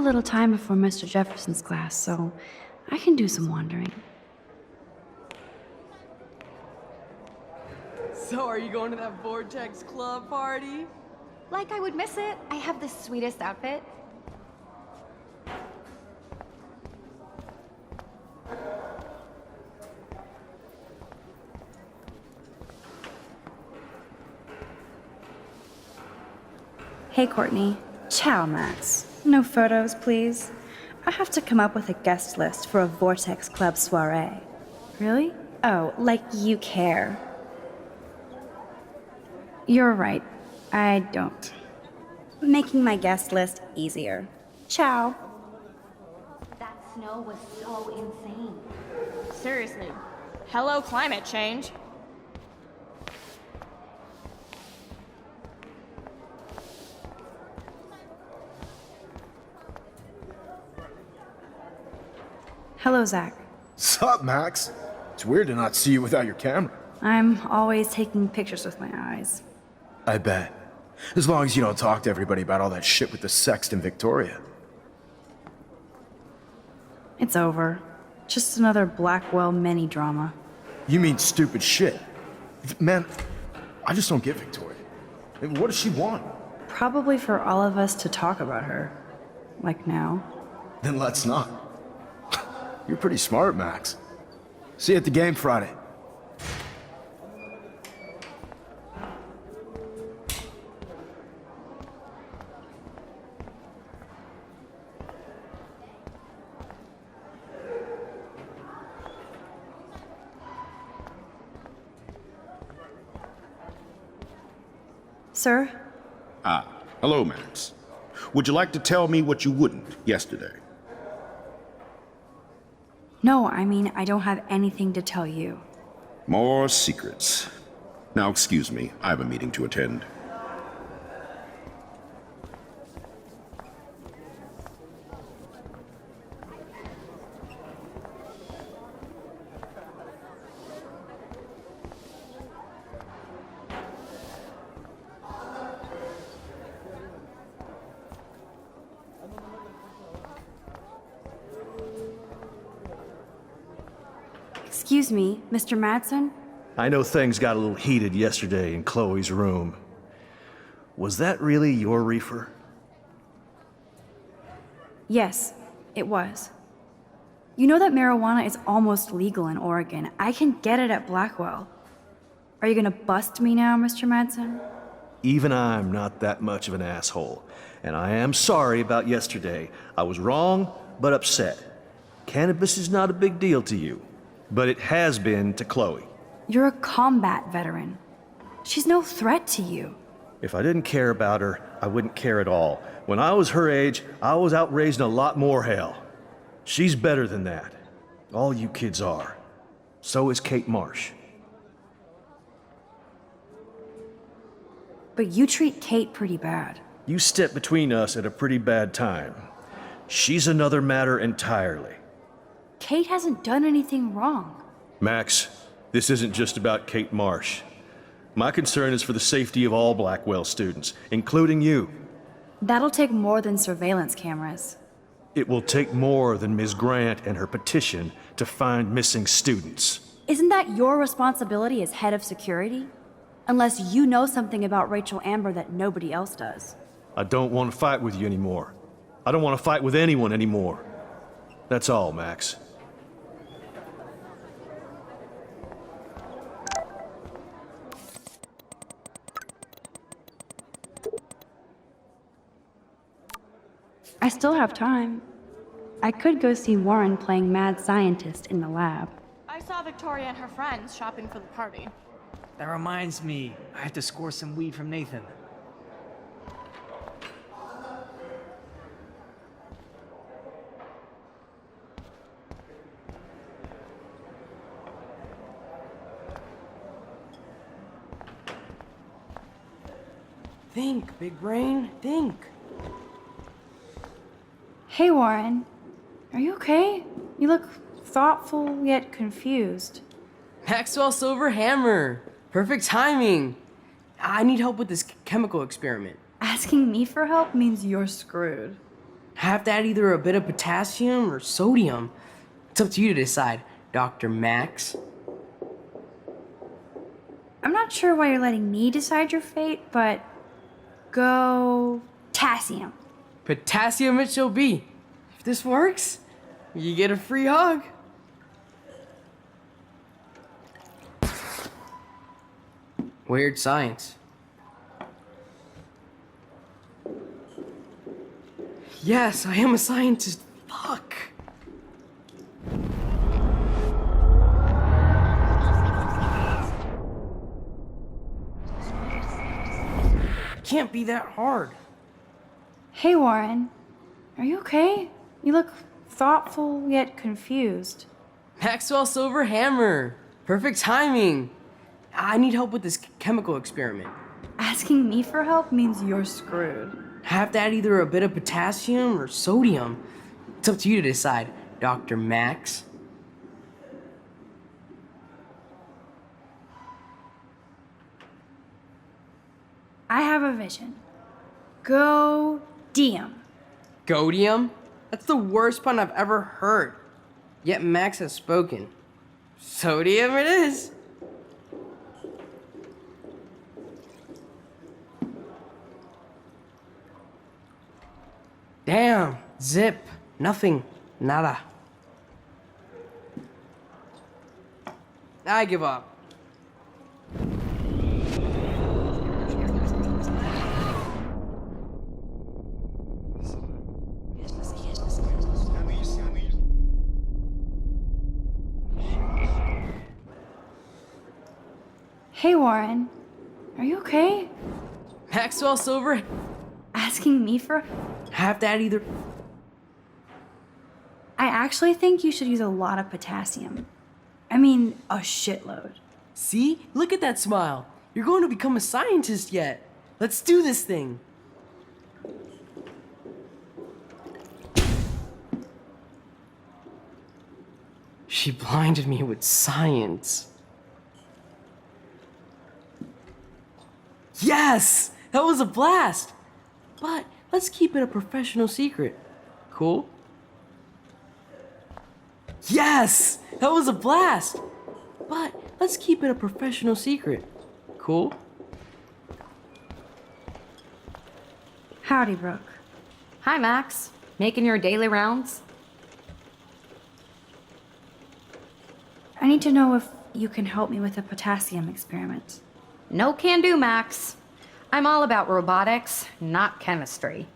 little time before Mr. Jefferson's class, so I can do some wandering. So are you going to that Vortex Club party? Like I would miss it. I have the sweetest outfit. Hey, Courtney. Ciao, Max. No photos, please. I have to come up with a guest list for a Vortex Club soiree. Really? Oh, like you care. You're right. I don't. Making my guest list easier. Ciao. That snow was so insane. Seriously. Hello, climate change. Hello, Zach. Sup, Max? It's weird to not see you without your camera. I'm always taking pictures with my eyes. I bet. As long as you don't talk to everybody about all that shit with the sext in Victoria. It's over. Just another Blackwell mini-drama. You mean stupid shit. Man, I just don't get Victoria. I mean, what does she want? Probably for all of us to talk about her. Like now. Then let's not. You're pretty smart, Max. See you at the game Friday. Sir? Ah, hello, Max. Would you like to tell me what you wouldn't yesterday? No, I mean, I don't have anything to tell you. More secrets. Now, excuse me, I have a meeting to attend. Excuse me, Mr. Madsen? I know things got a little heated yesterday in Chloe's room. Was that really your reefer? Yes, it was. You know that marijuana is almost legal in Oregon. I can get it at Blackwell. Are you gonna bust me now, Mr. Madsen? Even I'm not that much of an asshole. And I am sorry about yesterday. I was wrong, but upset. Cannabis is not a big deal to you, but it has been to Chloe. You're a combat veteran. She's no threat to you. If I didn't care about her, I wouldn't care at all. When I was her age, I was out raising a lot more hell. She's better than that. All you kids are. So is Kate Marsh. But you treat Kate pretty bad. You stepped between us at a pretty bad time. She's another matter entirely. Kate hasn't done anything wrong. Max, this isn't just about Kate Marsh. My concern is for the safety of all Blackwell students, including you. That'll take more than surveillance cameras. It will take more than Ms. Grant and her petition to find missing students. Isn't that your responsibility as head of security? Unless you know something about Rachel Amber that nobody else does. I don't want to fight with you anymore. I don't want to fight with anyone anymore. That's all, Max. I still have time. I could go see Warren playing mad scientist in the lab. I saw Victoria and her friends shopping for the party. That reminds me, I have to score some weed from Nathan. Think, big brain, think. Hey, Warren. Are you okay? You look thoughtful yet confused. Maxwell Silver Hammer. Perfect timing. I need help with this chemical experiment. Asking me for help means you're screwed. Have to add either a bit of potassium or sodium. It's up to you to decide, Dr. Max. I'm not sure why you're letting me decide your fate, but go potassium. Potassium it shall be. If this works, you get a free hug. Weird science. Yes, I am a scientist. Fuck. Can't be that hard. Hey, Warren. Are you okay? You look thoughtful yet confused. Maxwell Silver Hammer. Perfect timing. I need help with this chemical experiment. Asking me for help means you're screwed. Have to add either a bit of potassium or sodium. It's up to you to decide, Dr. Max. I have a vision. Go Diem. Godium? That's the worst pun I've ever heard. Yet Max has spoken. Sodium it is. Damn. Zip. Nothing. Nada. I give up. Hey, Warren. Are you okay? Maxwell Silver. Asking me for... Have to add either... I actually think you should use a lot of potassium. I mean, a shitload. See? Look at that smile. You're going to become a scientist yet. Let's do this thing. She blinded me with science. Yes! That was a blast! But let's keep it a professional secret. Cool? Yes! That was a blast! But let's keep it a professional secret. Cool? Howdy, Brooke. Hi, Max. Making your daily rounds? I need to know if you can help me with the potassium experiment. No can do, Max. I'm all about robotics, not chemistry.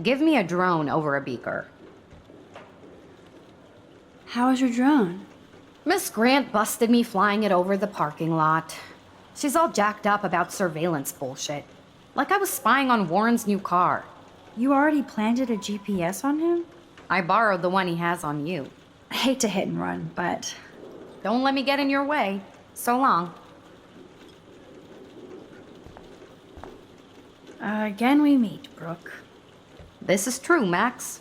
Give me a drone over a beaker. How is your drone? Miss Grant busted me flying it over the parking lot. She's all jacked up about surveillance bullshit. Like I was spying on Warren's new car. You already planted a GPS on him? I borrowed the one he has on you. I hate to hit and run, but... Don't let me get in your way. So long. Again we meet, Brooke. This is true, Max.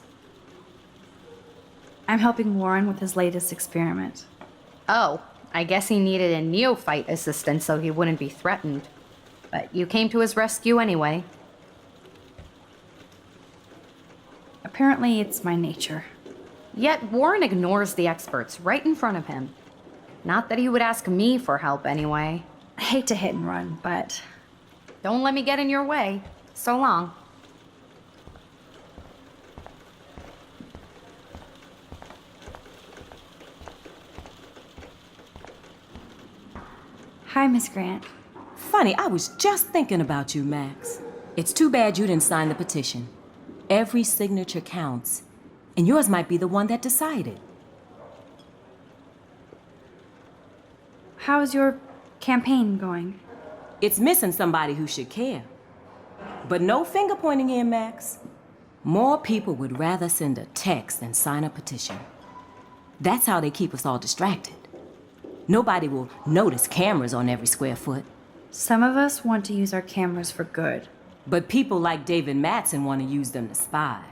I'm helping Warren with his latest experiment. Oh, I guess he needed a neophyte assistant so he wouldn't be threatened. But you came to his rescue anyway. Apparently it's my nature. Yet Warren ignores the experts right in front of him. Not that he would ask me for help anyway. I hate to hit and run, but... Don't let me get in your way. So long. Hi, Miss Grant. Funny, I was just thinking about you, Max. It's too bad you didn't sign the petition. Every signature counts, and yours might be the one that decided. How's your campaign going? It's missing somebody who should care. But no finger pointing here, Max. More people would rather send a text than sign a petition. That's how they keep us all distracted. Nobody will notice cameras on every square foot. Some of us want to use our cameras for good. But people like David Mattson want to use them to spy.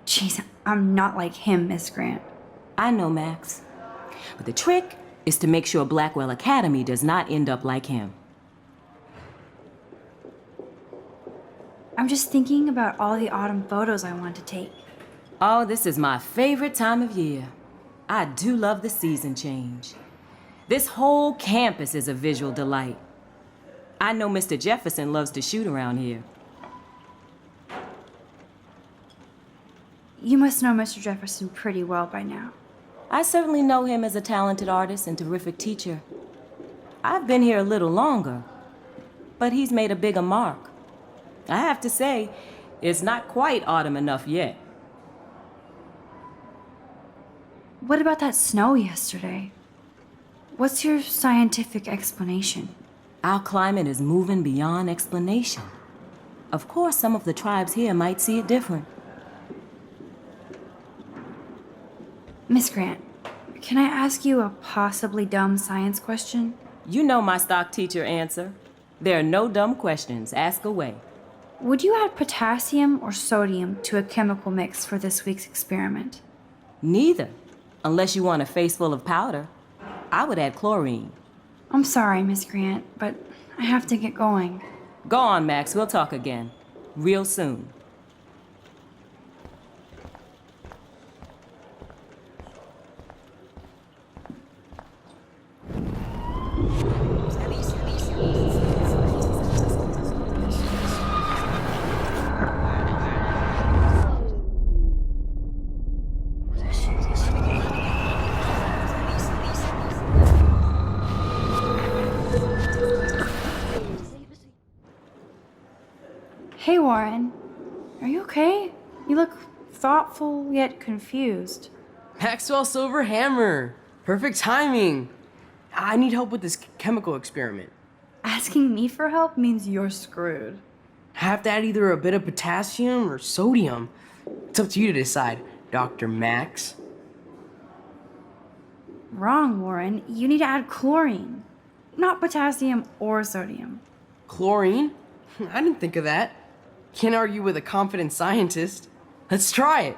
Jeez, I'm not like him, Miss Grant. I know, Max. But the trick is to make sure Blackwell Academy does not end up like him. I'm just thinking about all the autumn photos I want to take. Oh, this is my favorite time of year. I do love the season change. This whole campus is a visual delight. I know Mr. Jefferson loves to shoot around here. You must know Mr. Jefferson pretty well by now. I certainly know him as a talented artist and terrific teacher. I've been here a little longer, but he's made a bigger mark. I have to say, it's not quite autumn enough yet. What about that snow yesterday? What's your scientific explanation? Our climate is moving beyond explanation. Of course, some of the tribes here might see it different. Miss Grant, can I ask you a possibly dumb science question? You know my stock teacher answer. There are no dumb questions. Ask away. Would you add potassium or sodium to a chemical mix for this week's experiment? Neither, unless you want a face full of powder. I would add chlorine. I'm sorry, Miss Grant, but I have to get going. Go on, Max. We'll talk again. Real soon. Hey, Warren. Are you okay? You look thoughtful yet confused. Maxwell Silver Hammer. Perfect timing. I need help with this chemical experiment. Asking me for help means you're screwed. I have to add either a bit of potassium or sodium. It's up to you to decide, Dr. Max. Wrong, Warren. You need to add chlorine, not potassium or sodium. Chlorine? I didn't think of that. Can't argue with a confident scientist. Let's try it.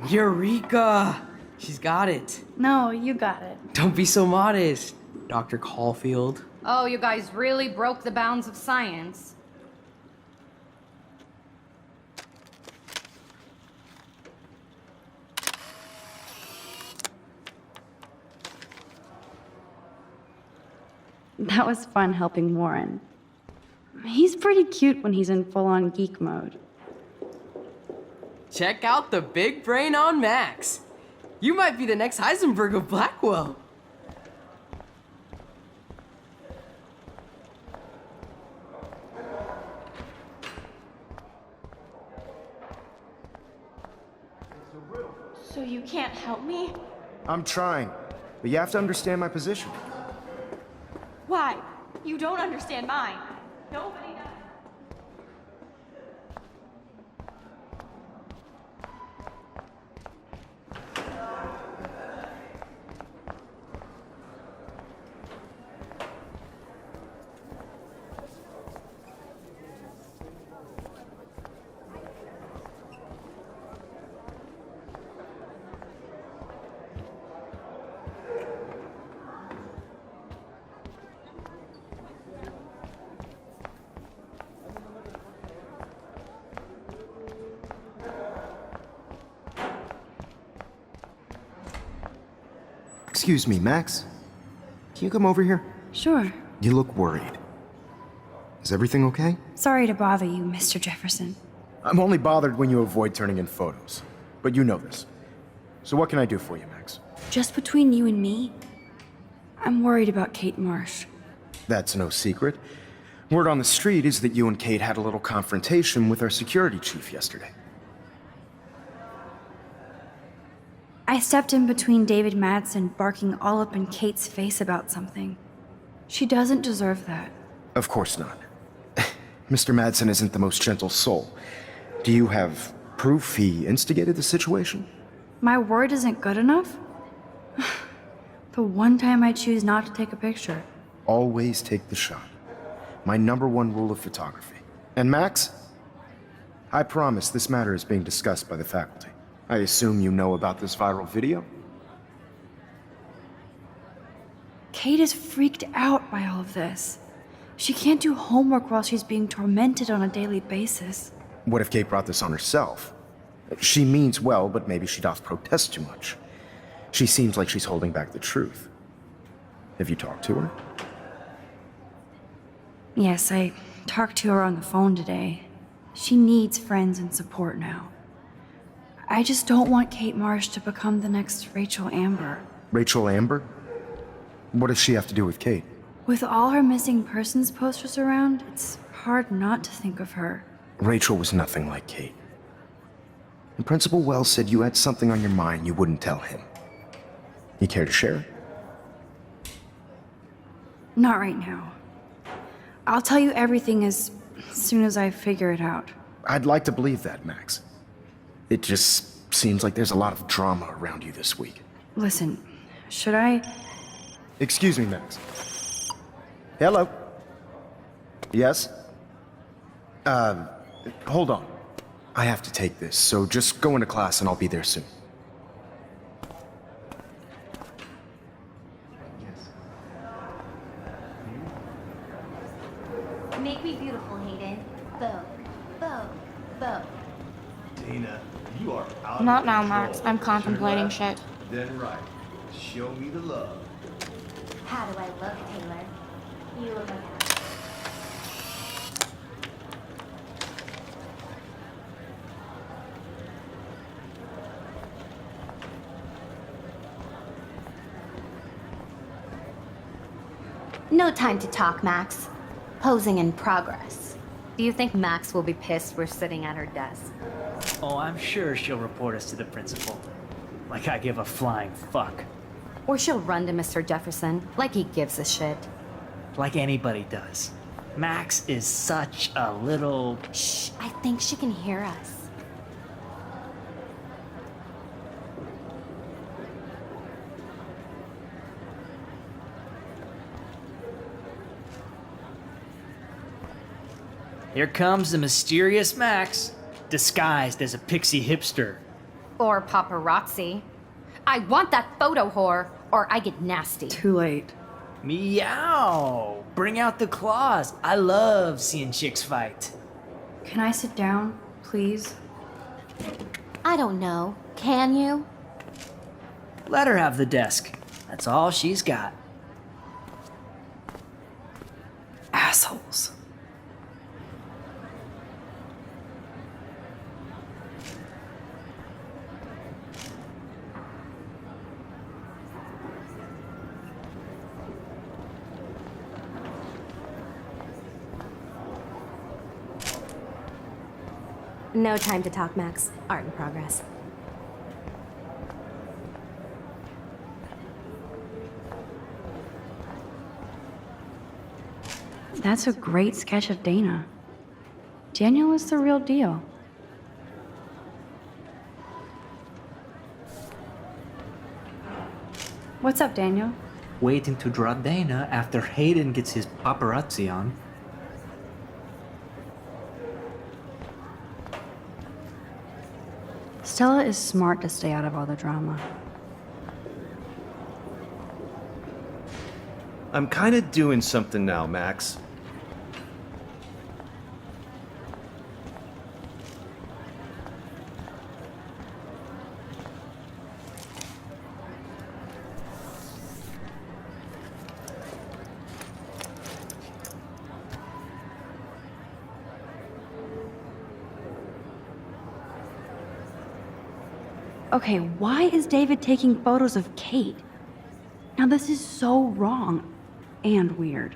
Eureka! She's got it. No, you got it. Don't be so modest, Dr. Caulfield. Oh, you guys really broke the bounds of science. That was fun helping Warren. He's pretty cute when he's in full-on geek mode. Check out the big brain on Max. You might be the next Heisenberg of Blackwell. So you can't help me? I'm trying, but you have to understand my position. Why? You don't understand mine. Nobody does. Excuse me, Max. Can you come over here? Sure. You look worried. Is everything okay? Sorry to bother you, Mr. Jefferson. I'm only bothered when you avoid turning in photos. But you know this. So what can I do for you, Max? Just between you and me, I'm worried about Kate Marsh. That's no secret. Word on the street is that you and Kate had a little confrontation with our security chief yesterday. I stepped in between David Madsen barking all up in Kate's face about something. She doesn't deserve that. Of course not. Mr. Madsen isn't the most gentle soul. Do you have proof he instigated the situation? My word isn't good enough? The one time I choose not to take a picture. Always take the shot. My #1 rule of photography. And Max, I promise this matter is being discussed by the faculty. I assume you know about this viral video? Kate is freaked out by all of this. She can't do homework while she's being tormented on a daily basis. What if Kate brought this on herself? She means well, but maybe she doth protest too much. She seems like she's holding back the truth. Have you talked to her? Yes, I talked to her on the phone today. She needs friends and support now. I just don't want Kate Marsh to become the next Rachel Amber. Rachel Amber? What does she have to do with Kate? With all her missing persons posters around, it's hard not to think of her. Rachel was nothing like Kate. And Principal Wells said you had something on your mind you wouldn't tell him. You care to share? Not right now. I'll tell you everything as soon as I figure it out. I'd like to believe that, Max. It just seems like there's a lot of drama around you this week. Listen, should I... Excuse me, Max. Hello? Yes? Hold on. I have to take this, so just go into class and I'll be there soon. Make me beautiful, Hayden. Vogue, Vogue, Vogue. Dana, you are out Not of now, control. Max. I'm contemplating Turn left, shit. Then right. Show me the love. How do I look, Taylor? You look like that. No time to talk, Max. Posing in progress. Do you think Max will be pissed we're sitting at her desk? Oh, I'm sure she'll report us to the principal. Like I give a flying fuck. Or she'll run to Mr. Jefferson, like he gives a shit. Like anybody does. Max is such a little... Shh, I think she can hear us. Here comes the mysterious Max, disguised as a pixie hipster. Or paparazzi. I want that photo whore, or I get nasty. Too late. Meow! Bring out the claws. I love seeing chicks fight. Can I sit down, please? I don't know. Can you? Let her have the desk. That's all she's got. Assholes. No time to talk, Max. Art in progress. That's a great sketch of Dana. Daniel is the real deal. What's up, Daniel? Waiting to draw Dana after Hayden gets his paparazzi on. Stella is smart to stay out of all the drama. I'm kind of doing something now, Max. Okay, why is David taking photos of Kate? Now this is so wrong and weird.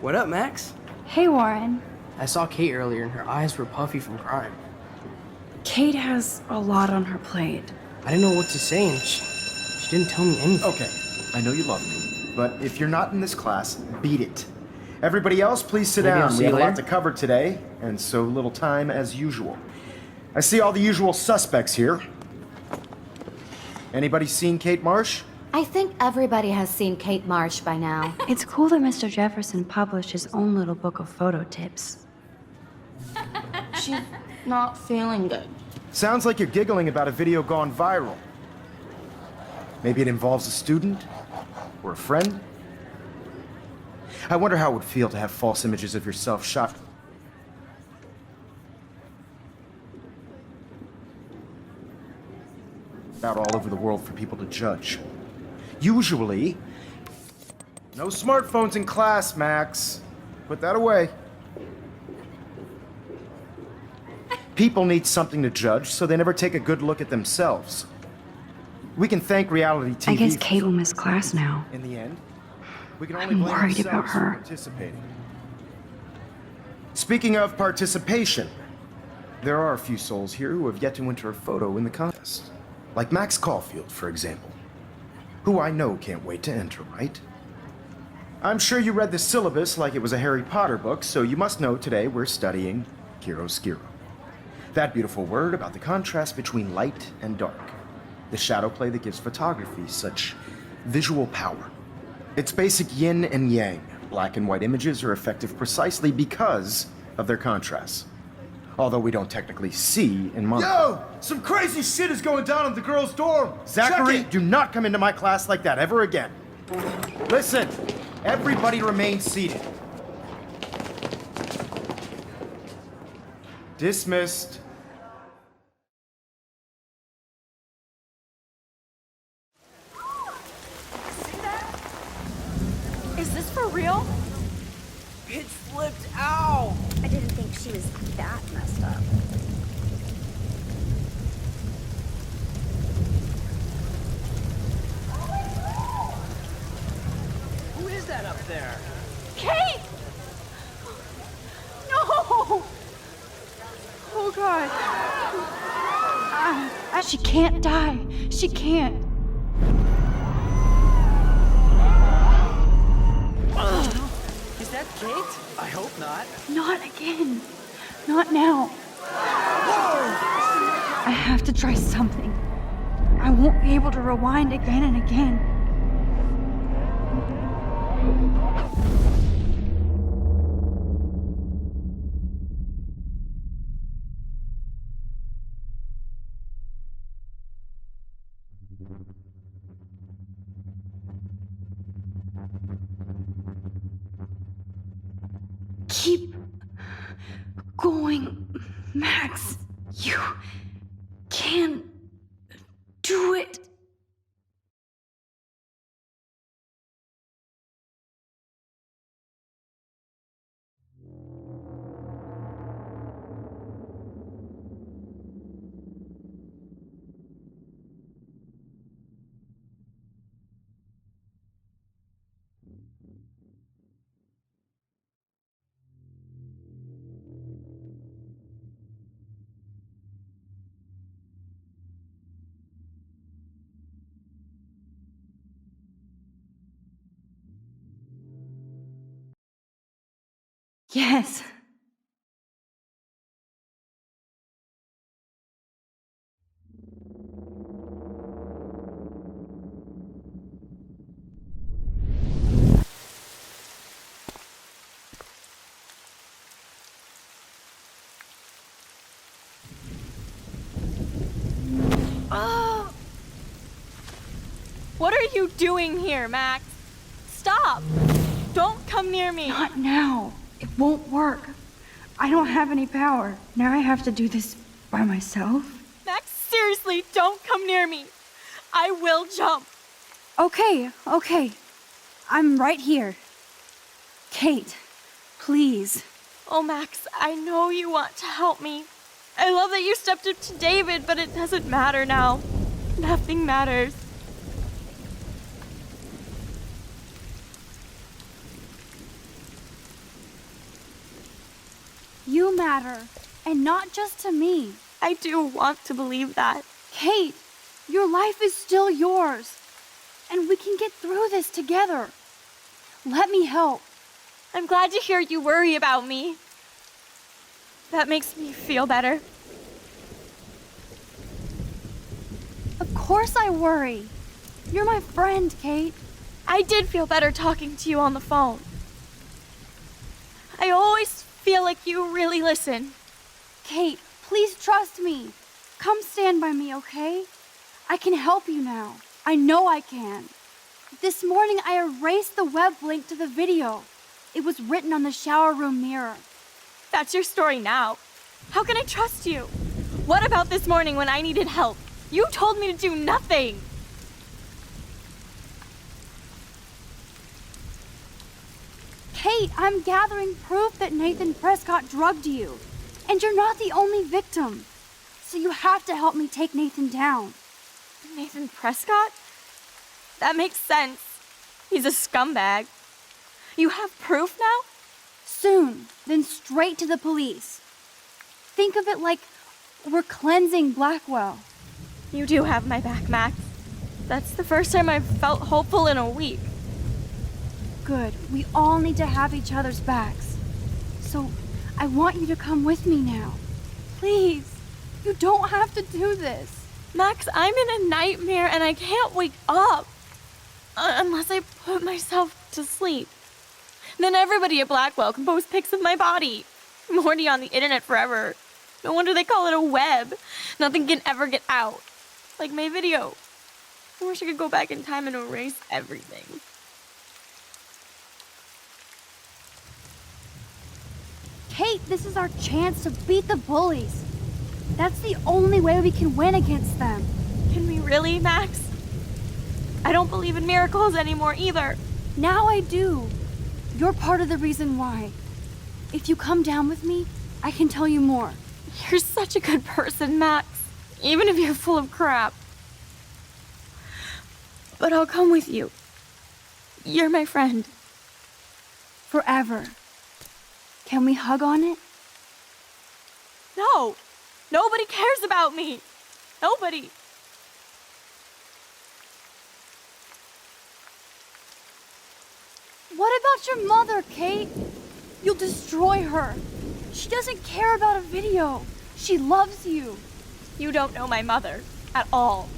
What up, Max? Hey, Warren. I saw Kate earlier and her eyes were puffy from crying. Kate has a lot on her plate. I didn't know what to say and she didn't tell me anything. Okay, I know you love me, but if you're not in this class, beat it. Everybody else, please sit Maybe I'll down. see We have you a lot later. to cover today, and so little time as usual. I see all the usual suspects here. Anybody seen Kate Marsh? I think everybody has seen Kate Marsh by now. It's cool that Mr. Jefferson published his own little book of photo tips. She's not feeling good. Sounds like you're giggling about a video gone viral. Maybe it involves a student? Or a friend? I wonder how it would feel to have false images of yourself shot out all over the world for people to judge. Usually, no smartphones in class, Max. Put that away. People need something to judge, so they never take a good look at themselves. We can thank reality TV. I guess Kate will miss class now. In the end, we can I'm only blame worried about ourselves for her. participating. Speaking of participation, there are a few souls here who have yet to enter a photo in the contest. Like Max Caulfield, for example, who I know can't wait to enter, right? I'm sure you read the syllabus like it was a Harry Potter book, so you must know today we're studying chiaroscuro. That beautiful word about the contrast between light and dark. The shadow play that gives photography such visual power. It's basic yin and yang. Black and white images are effective precisely because of their contrasts. Although we don't technically see in mono. Yo! Some crazy shit is going down in the girls' dorm! Zachary, Check it! do not come into my class like that ever again. Listen, everybody remain seated. Dismissed. Is this for real? Bitch flipped out. I didn't think she was that messed up. Who is that up there? Kate! No! Oh god. She can't die. She can't. Is that Kate? I hope not. Not again. Not now. I have to try something. I won't be able to rewind again and again. Keep going, Max. You can do it. Yes. What are you doing here, Max? Stop! Don't come near me! Not now. It won't work. I don't have any power. Now I have to do this by myself. Max, seriously, don't come near me! I will jump! Okay. I'm right here. Kate, please. Oh, Max, I know you want to help me. I love that you stepped up to David, but it doesn't matter now. Nothing matters. You matter, and not just to me. I do want to believe that. Kate, your life is still yours, and we can get through this together. Let me help. I'm glad to hear you worry about me. That makes me feel better. Of course I worry. You're my friend, Kate. I did feel better talking to you on the phone. I always feel like you really listen. Kate, please trust me. Come stand by me, okay? I can help you now. I know I can. This morning I erased the web link to the video. It was written on the shower room mirror. That's your story now. How can I trust you? What about this morning when I needed help? You told me to do nothing. Kate, I'm gathering proof that Nathan Prescott drugged you. And you're not the only victim. So you have to help me take Nathan down. Nathan Prescott? That makes sense. He's a scumbag. You have proof now? Soon, then straight to the police. Think of it like we're cleansing Blackwell. You do have my back, Max. That's the first time I've felt hopeful in a week. Good. We all need to have each other's backs. So, I want you to come with me now. Please. You don't have to do this. Max, I'm in a nightmare and I can't wake up. Unless I put myself to sleep. Then everybody at Blackwell can post pics of my body. I'm already on the internet forever. No wonder they call it a web. Nothing can ever get out. Like my video. I wish I could go back in time and erase everything. Kate, this is our chance to beat the bullies. That's the only way we can win against them. Can we really, Max? I don't believe in miracles anymore either. Now I do. You're part of the reason why. If you come down with me, I can tell you more. You're such a good person, Max. Even if you're full of crap. But I'll come with you. You're my friend. Forever. Can we hug on it? No! Nobody cares about me! Nobody! What about your mother, Kate? You'll destroy her. She doesn't care about a video. She loves you. You don't know my mother at all.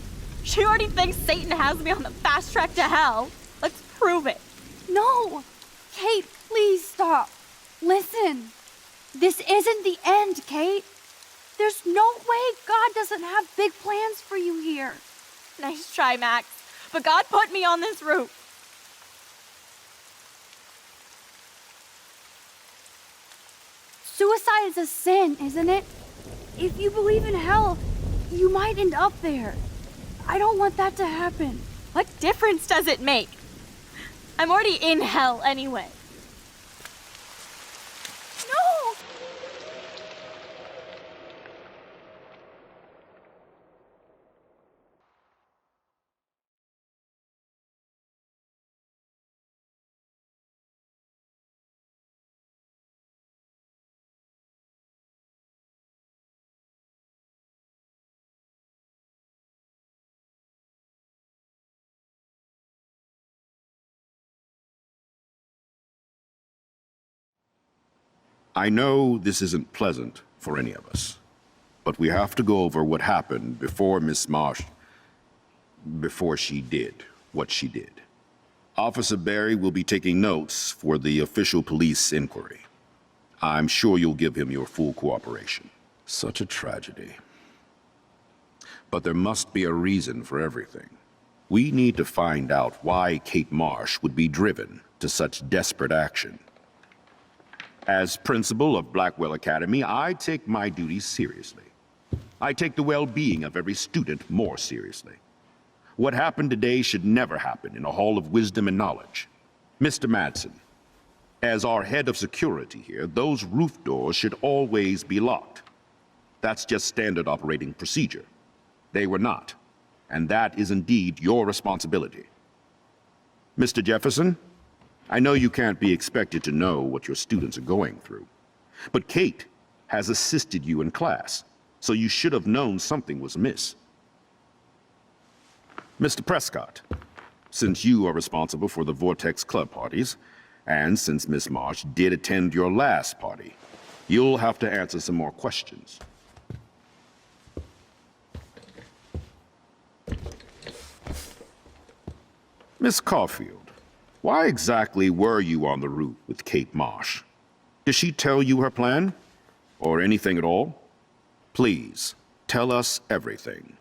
She already thinks Satan has me on the fast track to hell. Let's prove it. No! Kate, please stop. Listen. This isn't the end, Kate. There's no way God doesn't have big plans for you here. Nice try, Max. But God put me on this route. Suicide is a sin, isn't it? If you believe in hell, you might end up there. I don't want that to happen. What difference does it make? I'm already in hell anyway. No! I know this isn't pleasant for any of us, but we have to go over what happened before Miss Marsh, before she did what she did. Officer Barry will be taking notes for the official police inquiry. I'm sure you'll give him your full cooperation. Such a tragedy. But there must be a reason for everything. We need to find out why Kate Marsh would be driven to such desperate action. As principal of Blackwell Academy, I take my duties seriously. I take the well-being of every student more seriously. What happened today should never happen in a hall of wisdom and knowledge. Mr. Madsen, as our head of security here, those roof doors should always be locked. That's just standard operating procedure. They were not, and that is indeed your responsibility. Mr. Jefferson, I know you can't be expected to know what your students are going through, but Kate has assisted you in class, so you should have known something was amiss. Mr. Prescott, since you are responsible for the Vortex Club parties, and since Miss Marsh did attend your last party, you'll have to answer some more questions. Miss Caulfield, why exactly were you on the roof with Kate Marsh? Did she tell you her plan? Or anything at all? Please, tell us everything.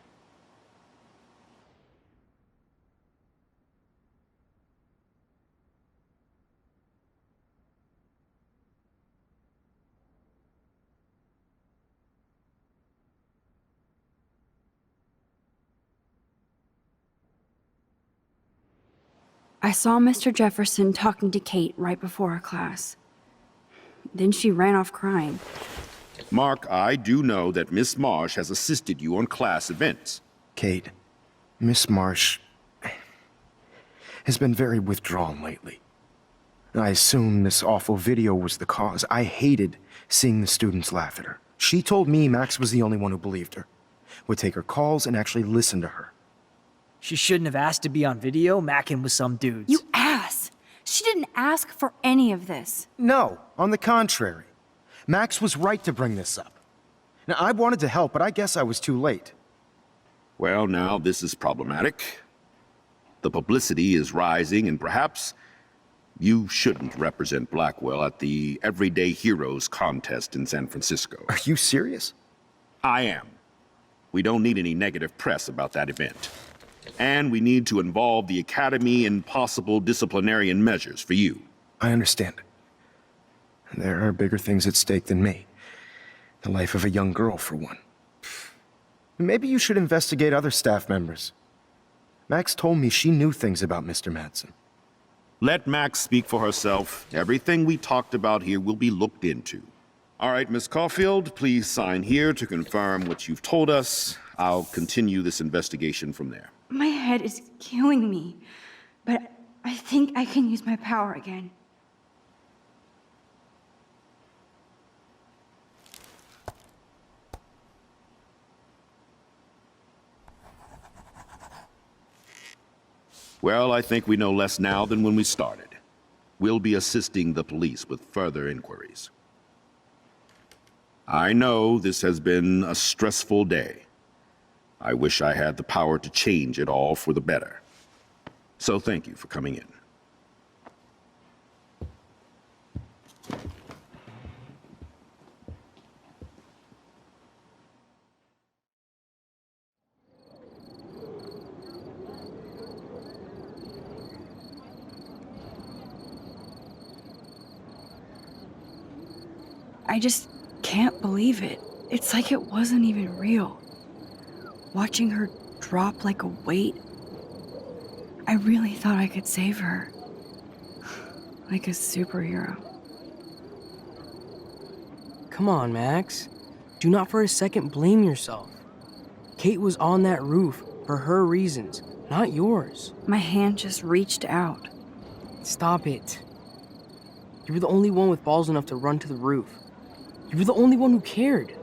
I saw Mr. Jefferson talking to Kate right before our class. Then she ran off crying. Mark, I do know that Miss Marsh has assisted you on class events. Kate, Miss Marsh has been very withdrawn lately. I assume this awful video was the cause. I hated seeing the students laugh at her. She told me Max was the only one who believed her, would take her calls and actually listen to her. She shouldn't have asked to be on video macking with some dudes. You ass! She didn't ask for any of this. No, on the contrary. Max was right to bring this up. Now, I wanted to help, but I guess I was too late. Well, now this is problematic. The publicity is rising, and perhaps you shouldn't represent Blackwell at the Everyday Heroes contest in San Francisco. Are you serious? I am. We don't need any negative press about that event. And we need to involve the Academy in possible disciplinarian measures for you. I understand. There are bigger things at stake than me. The life of a young girl, for one. Maybe you should investigate other staff members. Max told me she knew things about Mr. Madsen. Let Max speak for herself. Everything we talked about here will be looked into. All right, Miss Caulfield, please sign here to confirm what you've told us. I'll continue this investigation from there. My head is killing me, but I think I can use my power again. Well, I think we know less now than when we started. We'll be assisting the police with further inquiries. I know this has been a stressful day. I wish I had the power to change it all for the better. So thank you for coming in. I just can't believe it. It's like it wasn't even real. Watching her drop like a weight, I really thought I could save her. Like a superhero. Come on, Max. Do not for a second blame yourself. Kate was on that roof for her reasons, not yours. My hand just reached out. Stop it. You were the only one with balls enough to run to the roof. You were the only one who cared.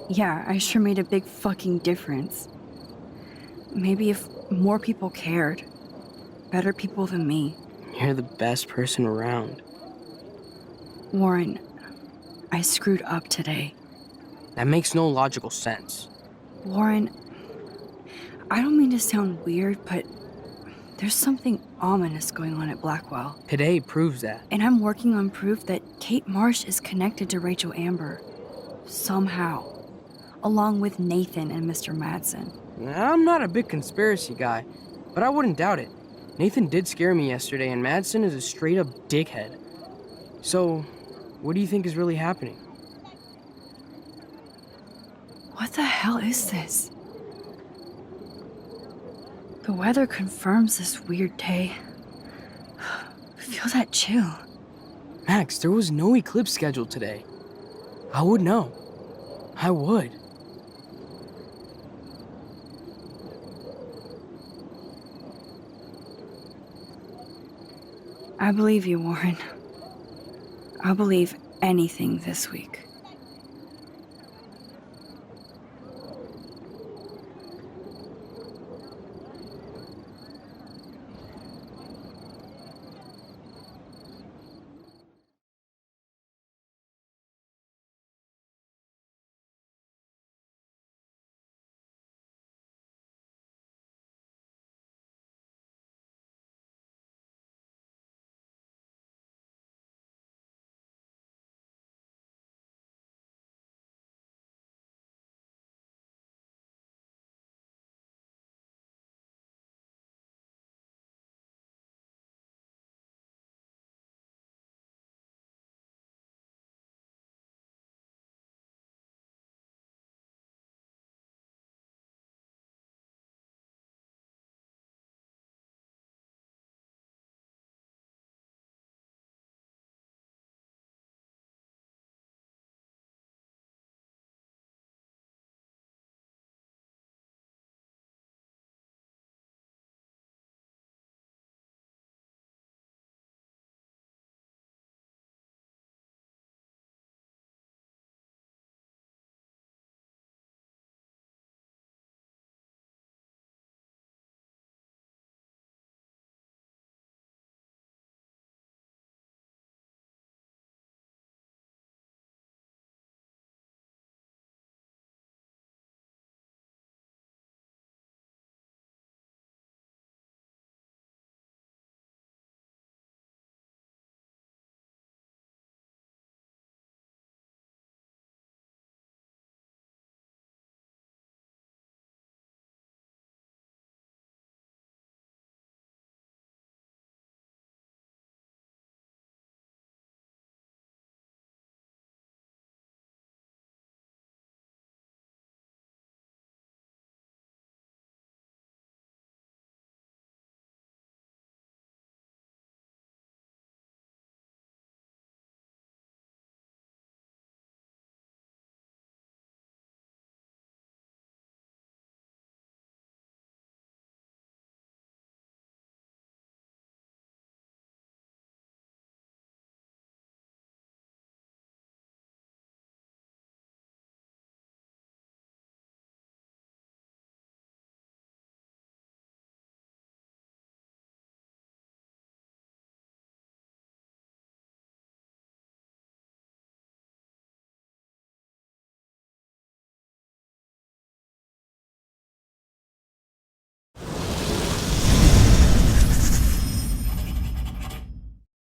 Yeah, I sure made a big fucking difference. Maybe if more people cared. Better people than me. You're the best person around. Warren, I screwed up today. That makes no logical sense. Warren, I don't mean to sound weird, but there's something ominous going on at Blackwell. Today proves that. And I'm working on proof that Kate Marsh is connected to Rachel Amber. Somehow. Along with Nathan and Mr. Madsen. I'm not a big conspiracy guy, but I wouldn't doubt it. Nathan did scare me yesterday, and Madsen is a straight-up dickhead. So, what do you think is really happening? What the hell is this? The weather confirms this weird day. Feel that chill. Max, there was no eclipse scheduled today. I would know. I would. I believe you, Warren. I'll believe anything this week.